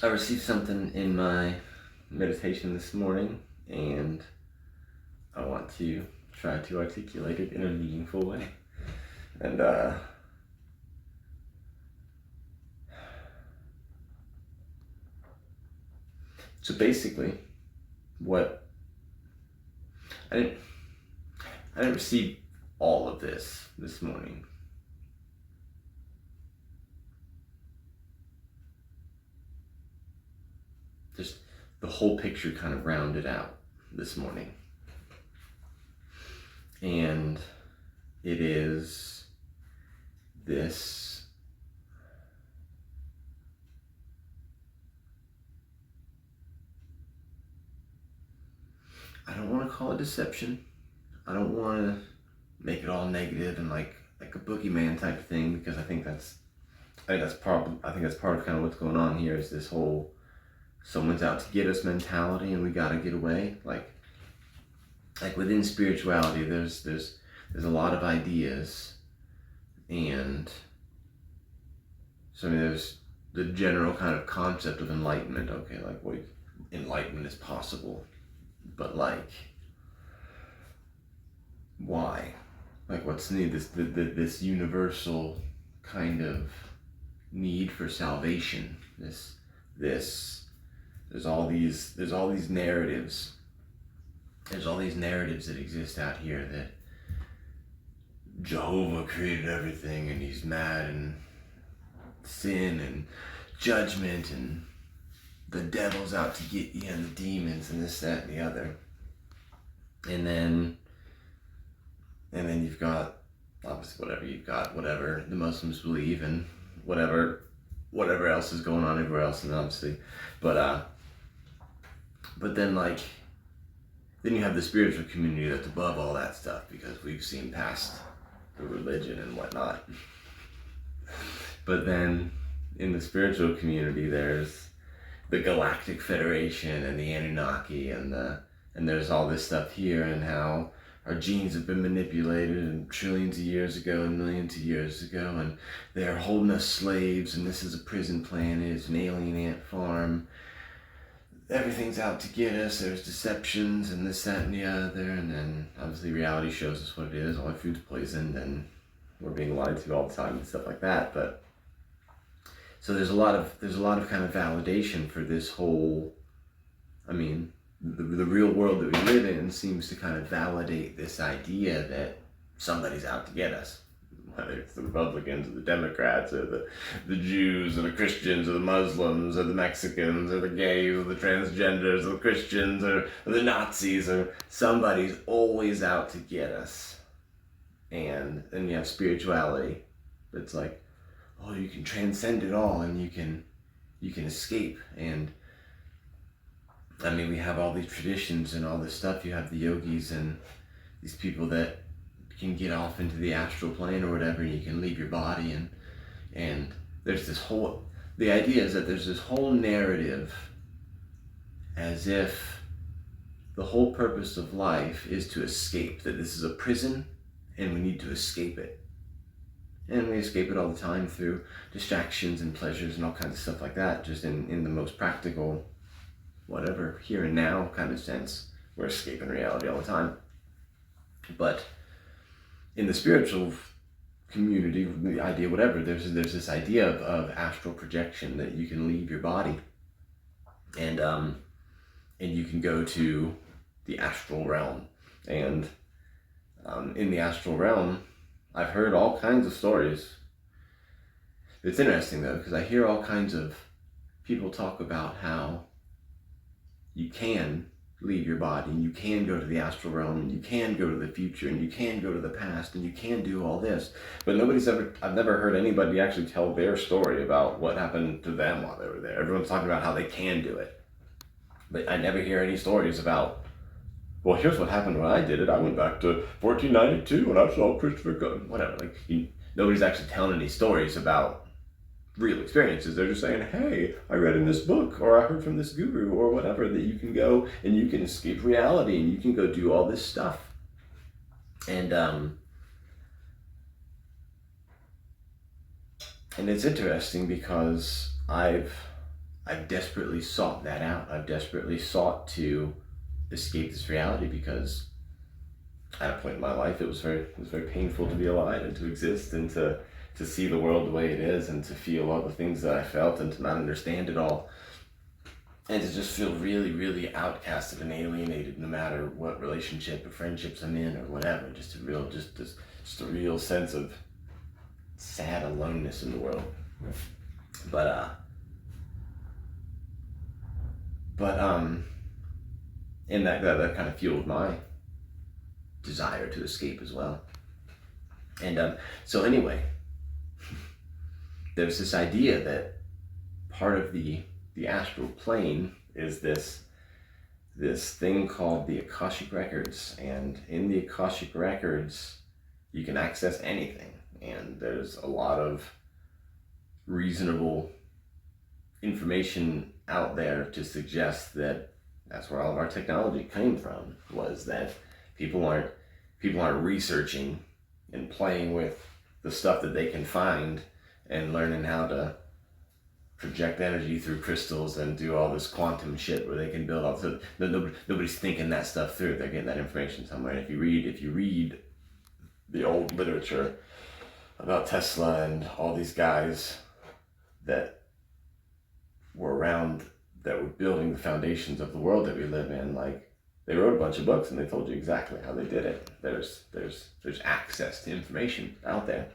I received something in my meditation this morning, and I want to try to articulate it in a meaningful way. And so basically, what I didn't receive all of this morning. Just the whole picture kind of rounded out this morning. And it is this I don't want to call it deception. I don't want to make it all negative and like a boogeyman type of thing, because I think that's part of kind of what's going on here, is this whole someone's out to get us mentality and we got to get away. Like within spirituality, there's a lot of ideas, and so I mean there's the general kind of concept of enlightenment. Okay, like what enlightenment is possible, but like why? Like what's needed? This universal kind of need for salvation. There's all these narratives. There's all these narratives that exist out here that Jehovah created everything and he's mad, and sin and judgment and the devil's out to get you and the demons and this, that, and the other. And then you've got obviously whatever the Muslims believe, and whatever else is going on everywhere else, and obviously, but then then you have the spiritual community that's above all that stuff, because we've seen past the religion and whatnot. But then in the spiritual community, there's the Galactic Federation and the Anunnaki, and there's all this stuff here, and how our genes have been manipulated and trillions of years ago and millions of years ago, and they're holding us slaves, and this is a prison planet, it's an alien ant farm. Everything's out to get us, there's deceptions and this, that, and the other, and then obviously reality shows us what it is. All our food's poisoned and we're being lied to all the time and stuff like that. But so there's a lot of kind of validation for this whole, I mean, the real world that we live in seems to kind of validate this idea that somebody's out to get us. Whether it's the Republicans or the Democrats or the Jews or the Christians or the Muslims or the Mexicans or the gays or the transgenders or the Christians or the Nazis, or somebody's always out to get us. And then you have spirituality that's like, oh, you can transcend it all and you can escape. And I mean, we have all these traditions and all this stuff. You have the yogis and these people that can get off into the astral plane or whatever, and you can leave your body, and there's this whole, the idea is that there's this whole narrative as if the whole purpose of life is to escape, that this is a prison and we need to escape it. And we escape it all the time through distractions and pleasures and all kinds of stuff like that, just in the most practical, whatever, here and now kind of sense. We're escaping reality all the time. But in the spiritual community, the idea, whatever, there's this idea of astral projection, that you can leave your body and you can go to the astral realm. And in the astral realm, I've heard all kinds of stories. It's interesting though, because I hear all kinds of people talk about how you can leave your body, and you can go to the astral realm, and you can go to the future, and you can go to the past, and you can do all this. But I've never heard anybody actually tell their story about what happened to them while they were there. Everyone's talking about how they can do it. But I never hear any stories about, well, here's what happened when I did it. I went back to 1492 and I saw Christopher Columbus. Whatever. Nobody's actually telling any stories about real experiences. They're just saying, hey, I read in this book, or I heard from this guru, or whatever, that you can go and you can escape reality and you can go do all this stuff. And it's interesting because I've I've desperately sought that out. I've desperately sought to escape this reality because at a point in my life it was very painful to be alive and to exist and to see the world the way it is and to feel all the things that I felt and to not understand it all and to just feel really, really outcasted and alienated no matter what relationship or friendships I'm in or whatever. Just a real sense of sad aloneness in the world. And that kind of fueled my desire to escape as well. And so anyway, there's this idea that part of the astral plane is this thing called the Akashic Records, and in the Akashic Records you can access anything, and there's a lot of reasonable information out there to suggest that that's where all of our technology came from, was that people aren't researching and playing with the stuff that they can find and learning how to project energy through crystals and do all this quantum shit where they can build all this. Nobody's thinking that stuff through. They're getting that information somewhere. And if you read the old literature about Tesla and all these guys that were around that were building the foundations of the world that we live in, like, they wrote a bunch of books and they told you exactly how they did it. There's access to information out there.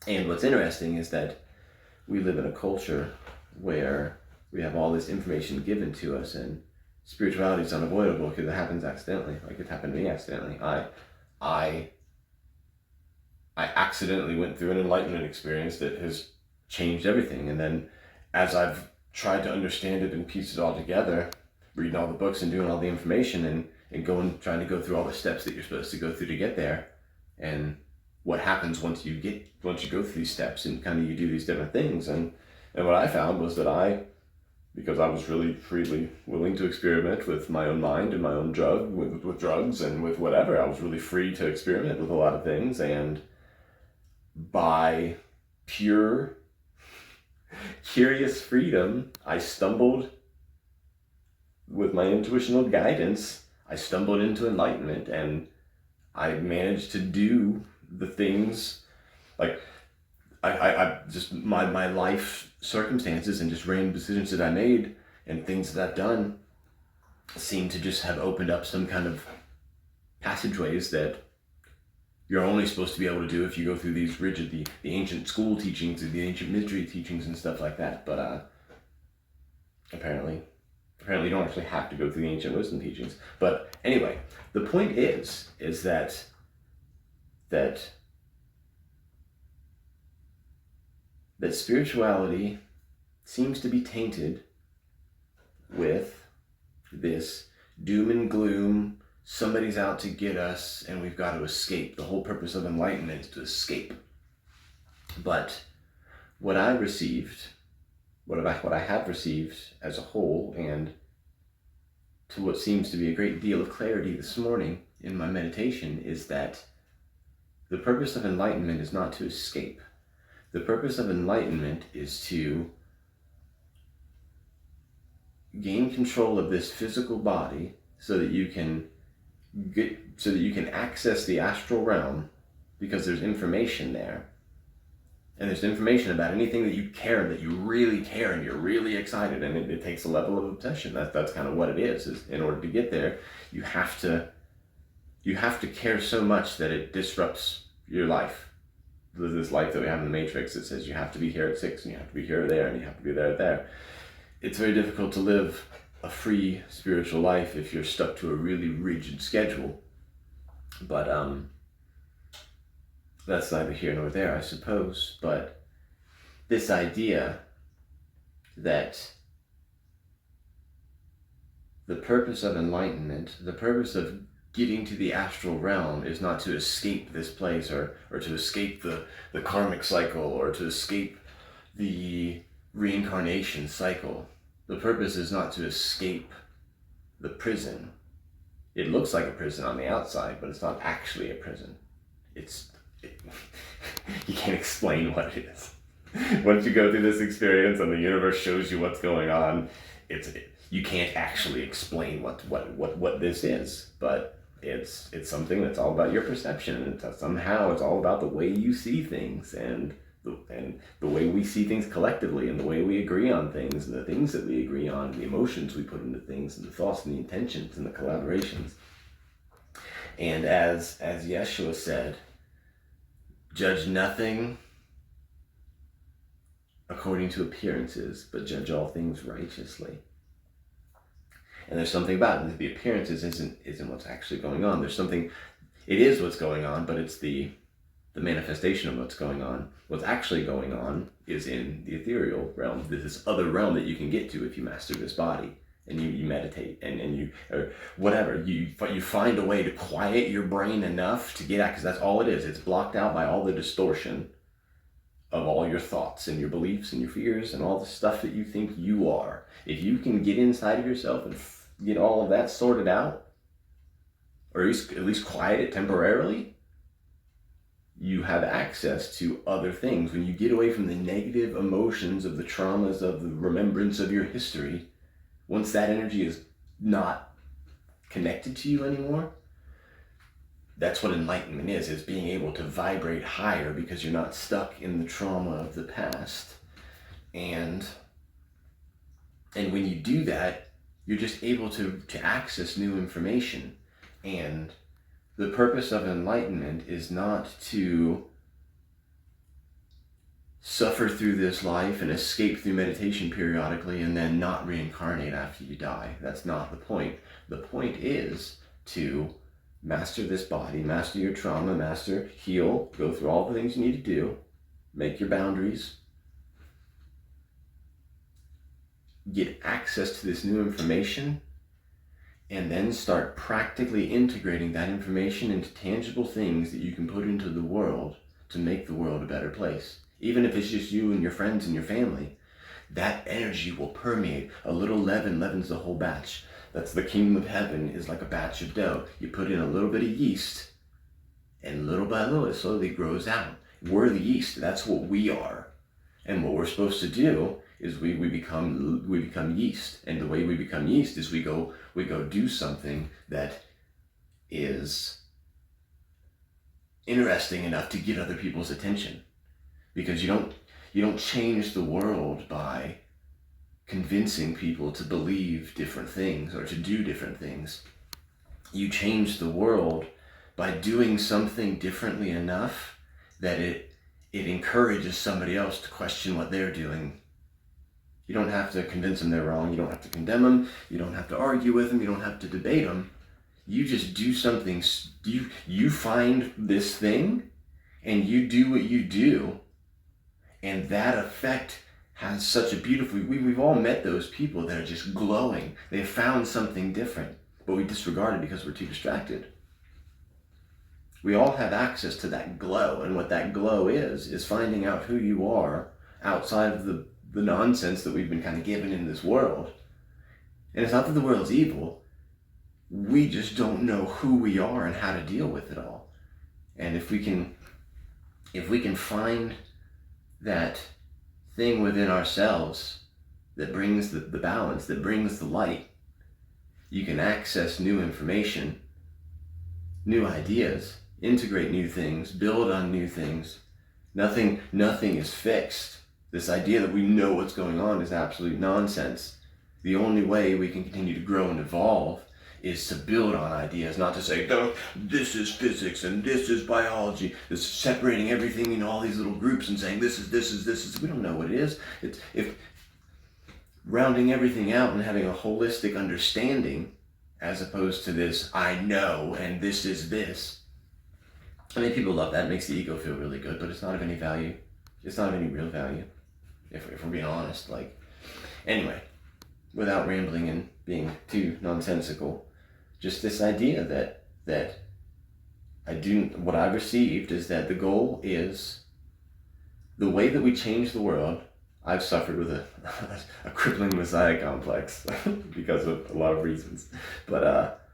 And what's interesting is that we live in a culture where we have all this information given to us, and spirituality is unavoidable because it happens accidentally. Like, it happened to me accidentally. I accidentally went through an enlightenment experience that has changed everything. And then as I've tried to understand it and piece it all together, reading all the books and doing all the information and trying to go through all the steps that you're supposed to go through to get there, and what happens once you go through these steps and kind of you do these different things. And what I found was that because I was really freely willing to experiment with my own mind and my own with drugs and with whatever, I was really free to experiment with a lot of things, and by pure curious freedom, I stumbled with my intuitional guidance. I stumbled into enlightenment, and I managed to do the things, like I just my life circumstances and just random decisions that I made and things that I've done seem to just have opened up some kind of passageways that you're only supposed to be able to do if you go through these rigid, the ancient school teachings and the ancient mystery teachings and stuff like that. But apparently you don't actually have to go through the ancient wisdom teachings. But anyway, the point is that spirituality seems to be tainted with this doom and gloom. Somebody's out to get us and we've got to escape. The whole purpose of enlightenment is to escape. But what I have received as a whole, and to what seems to be a great deal of clarity this morning in my meditation, is that the purpose of enlightenment is not to escape. The purpose of enlightenment is to gain control of this physical body so that you can access the astral realm, because there's information there. And there's information about anything that you really care, and you're really excited, and it takes a level of obsession. That's kind of what it is in order to get there, you have to care so much that it disrupts your life. This life that we have in the Matrix that says you have to be here at 6, and you have to be here or there, and you have to be there or there. It's very difficult to live a free spiritual life if you're stuck to a really rigid schedule. But that's neither here nor there, I suppose. But this idea that the purpose of enlightenment, the purpose of getting to the astral realm, is not to escape this place or to escape the karmic cycle or to escape the reincarnation cycle. The purpose is not to escape the prison. It looks like a prison on the outside, but it's not actually a prison. You can't explain what it is. once you go through this experience and the universe shows you what's going on, you can't actually explain what this is, but it's something that's all about your perception, and somehow it's all about the way you see things, and the way we see things collectively, and the way we agree on things, and the things that we agree on, and the emotions we put into things, and the thoughts and the intentions and the collaborations. And as Yeshua said, judge nothing according to appearances, but judge all things righteously. And there's something about it. The appearances isn't what's actually going on. There's something, it is what's going on, but it's the manifestation of what's going on. What's actually going on is in the ethereal realm, this other realm that you can get to if you master this body, and you meditate, and you, or whatever, you find a way to quiet your brain enough to get out, because that's all it is. It's blocked out by all the distortion of all your thoughts and your beliefs and your fears and all the stuff that you think you are. If you can get inside of yourself and get all of that sorted out, or at least quiet it temporarily, you have access to other things. When you get away from the negative emotions of the traumas of the remembrance of your history, once that energy is not connected to you anymore, that's what enlightenment is being able to vibrate higher, because you're not stuck in the trauma of the past. And when you do that, you're just able to access new information. And the purpose of enlightenment is not to suffer through this life and escape through meditation periodically and then not reincarnate after you die. That's not the point. The point is to master this body, master your trauma, heal, go through all the things you need to do, make your boundaries, get access to this new information, and then start practically integrating that information into tangible things that you can put into the world to make the world a better place. Even if it's just you and your friends and your family, that energy will permeate. A little leaven leavens the whole batch. That's the kingdom of heaven, is like a batch of dough. You put in a little bit of yeast, and little by little it slowly grows out. We're the yeast. That's what we are. And what we're supposed to do is we become yeast. And the way we become yeast is we go do something that is interesting enough to get other people's attention. Because you don't change the world by convincing people to believe different things or to do different things. You change the world by doing something differently enough that it encourages somebody else to question what they're doing. You don't have to convince them they're wrong. You don't have to condemn them. You don't have to argue with them. You don't have to debate them. You just do something. You find this thing and you do what you do. And that effect has such a beautiful, we've all met those people that are just glowing. They've found something different, but we disregard it because we're too distracted. We all have access to that glow, and what that glow is finding out who you are outside of the nonsense that we've been kind of given in this world. And it's not that the world's evil, we just don't know who we are and how to deal with it all. And if we can find that thing within ourselves that brings the balance, that brings the light, you can access new information, new ideas, integrate new things, build on new things. Nothing is fixed. This idea that we know what's going on is absolute nonsense. The only way we can continue to grow and evolve is to build on ideas, not to say, this is physics and this is biology. This is separating everything into all these little groups and saying this is. We don't know what it is. It's if rounding everything out and having a holistic understanding, as opposed to this, I know and this is this. I mean, people love that. It makes the ego feel really good, but it's not of any value. It's not of any real value, if we're being honest. Anyway, without rambling and being too nonsensical, just this idea that what I've received is that the goal is the way that we change the world. I've suffered with a crippling messiah complex because of a lot of reasons. But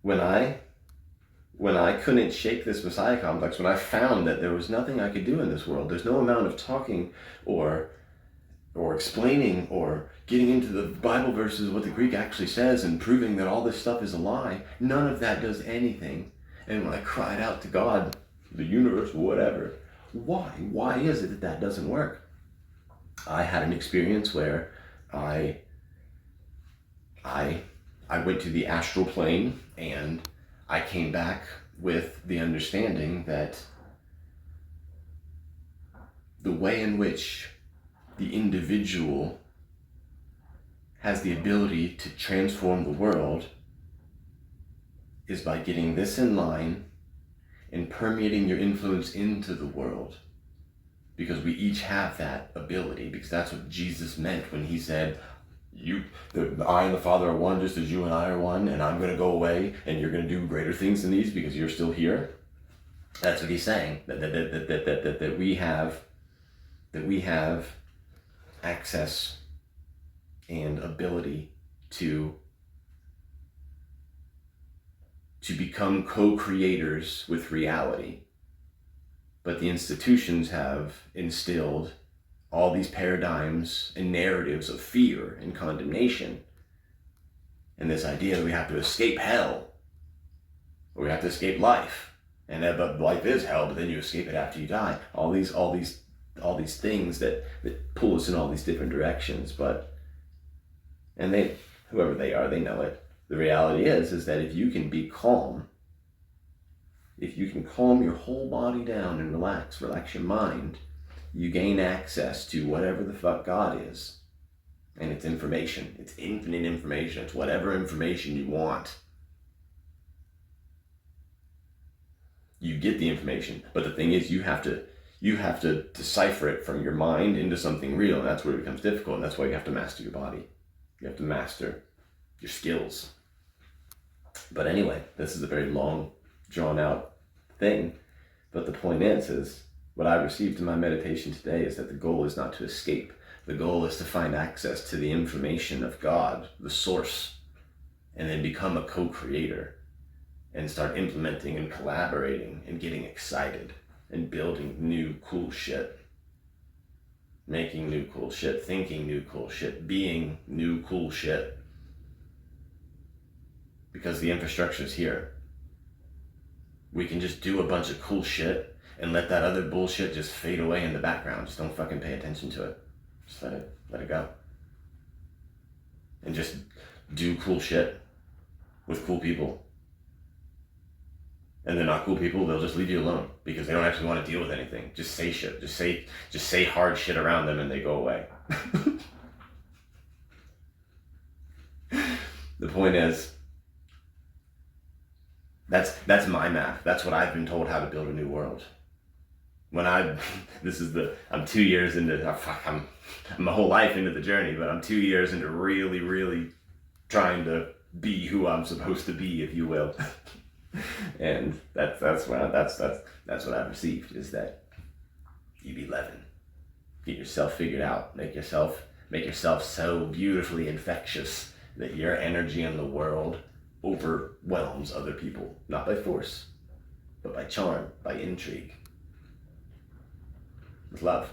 when I when I couldn't shake this Messiah complex, when I found that there was nothing I could do in this world, there's no amount of talking or explaining or getting into the Bible verses, what the Greek actually says, and proving that all this stuff is a lie. None of that does anything. And when I cried out to God, the universe, whatever, why is it that that doesn't work? I had an experience where I went to the astral plane, and I came back with the understanding that the way in which the individual has the ability to transform the world is by getting this in line and permeating your influence into the world. Because we each have that ability, because that's what Jesus meant when he said, I and the Father are one, just as you and I are one, and I'm going to go away, and you're going to do greater things than these because you're still here. That's what he's saying, that we have access and ability to become co-creators with reality. But the institutions have instilled all these paradigms and narratives of fear and condemnation, and this idea that we have to escape hell, or we have to escape life, and that life is hell, but then you escape it after you die. All these things that pull us in all these different directions. And whoever they are, they know it. The reality is that if you can be calm, if you can calm your whole body down and relax your mind, you gain access to whatever the fuck God is. And it's information. It's infinite information. It's whatever information you want. You get the information. But the thing is, you have to decipher it from your mind into something real. And that's where it becomes difficult. And that's why you have to master your body. You have to master your skills. But anyway, this is a very long, drawn out thing. But the point is what I received in my meditation today is that the goal is not to escape. The goal is to find access to the information of God, the source, and then become a co-creator and start implementing and collaborating and getting excited and building new cool shit. Making new cool shit, thinking new cool shit, being new cool shit. Because the infrastructure is here. We can just do a bunch of cool shit and let that other bullshit just fade away in the background. Just don't fucking pay attention to it. Just let it go. And just do cool shit with cool people. And they're not cool people, they'll just leave you alone because they don't actually want to deal with anything. Just say shit. Just say hard shit around them and they go away. The point is, that's my math. That's what I've been told how to build a new world. I'm 2 years into, I'm my whole life into the journey, but I'm 2 years into really, really trying to be who I'm supposed to be, if you will. And that's what I've received, is that you be 11. Get yourself figured out. Make yourself so beautifully infectious that your energy in the world overwhelms other people, not by force, but by charm, by intrigue, with love.